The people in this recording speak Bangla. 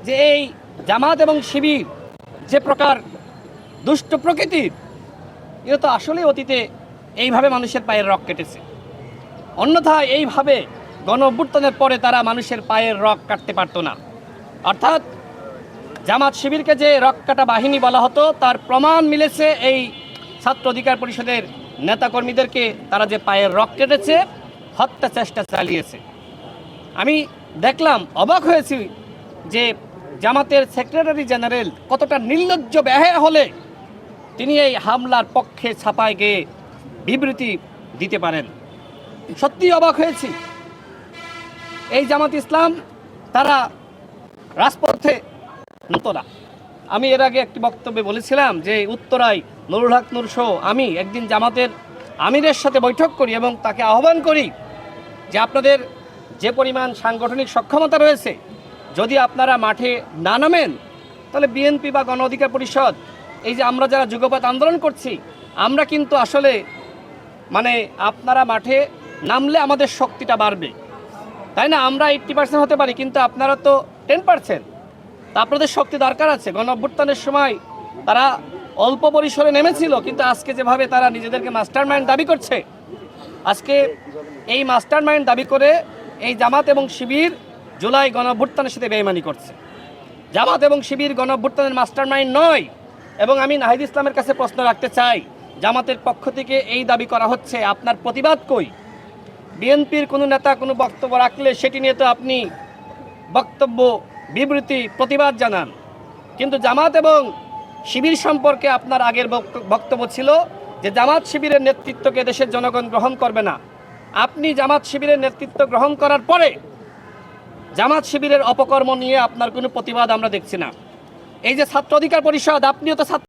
যে এই জামাত এবং শিবির যে প্রকার দুষ্ট প্রকৃতির, এটা তো আসলেই অতীতে এইভাবে মানুষের পায়ের রগ কেটেছে। অন্যথায় এইভাবে গণ অভ্যুত্থানের পরে তারা মানুষের পায়ের রগ কাটতে পারতো না। অর্থাৎ জামাত শিবিরকে যে রগ কাটা বাহিনী বলা হতো, তার প্রমাণ মিলেছে এই ছাত্র অধিকার পরিষদের নেতাকর্মীদেরকে তারা যে পায়ের রগ কেটেছে, হত্যা চেষ্টা চালিয়েছে। আমি দেখলাম, অবাক হয়েছি যে জামাতের সেক্রেটারি জেনারেল কতটা নির্লজ্জ বেহায়া হলে তিনি এই হামলার পক্ষে ছাপায় গিয়ে বিবৃতি দিতে পারেন। সত্যি অবাক হয়েছি। এই জামাত ইসলাম তারা রাজপথে নতরা। আমি এর আগে একটি বক্তব্যে বলেছিলাম যে উত্তরায় নুরুল হক নূর সহ আমি একদিন জামাতের আমিরের সাথে বৈঠক করি এবং তাকে আহ্বান করি যে আপনাদের যে পরিমাণ সাংগঠনিক সক্ষমতা রয়েছে, যদি আপনারা মাঠে না নামেন তাহলে বিএনপি বা গণ অধিকার পরিষদ, এই যে আমরা যারা যুগপৎ আন্দোলন করছি, আমরা কিন্তু আসলে আপনারা মাঠে নামলে আমাদের শক্তিটা বাড়বে, তাই না? আমরা 80% হতে পারি, কিন্তু আপনারা তো 10%। তা আপনাদের শক্তি দরকার আছে। গণ অভ্যুত্থানের সময় তারা অল্প পরিসরে নেমেছিল, কিন্তু আজকে যেভাবে তারা নিজেদেরকে মাস্টার মাইন্ড দাবি করছে, আজকে এই মাস্টার মাইন্ড দাবি করে এই জামাত এবং শিবির জুলাই গণ অভ্যুত্থানের সাথে বেইমানি করছে। জামাত এবং শিবির গণ অভ্যুত্থানের মাস্টার মাইন্ড নয়। এবং আমি নাহিদ ইসলামের কাছে প্রশ্ন রাখতে চাই, জামাতের পক্ষ থেকে এই দাবি করা হচ্ছে, আপনার প্রতিবাদ কই? বিএনপির কোনো নেতা কোনো বক্তব্য রাখলে সেটি নিয়ে তো আপনি বক্তব্য, বিবৃতি, প্রতিবাদ জানান, কিন্তু জামাত এবং শিবির সম্পর্কে আপনার আগের বক্তব্য ছিল যে জামাত শিবিরের নেতৃত্বকে দেশের জনগণ গ্রহণ করবে না। আপনি জামাত শিবিরের নেতৃত্ব গ্রহণ করার পরে জামাত শিবিরের অপকর্ম নিয়ে আপনার কোনো প্রতিবাদ আমরা দেখছি না। এই যে ছাত্র অধিকার পরিষদ, আপনিও তো ছাত্র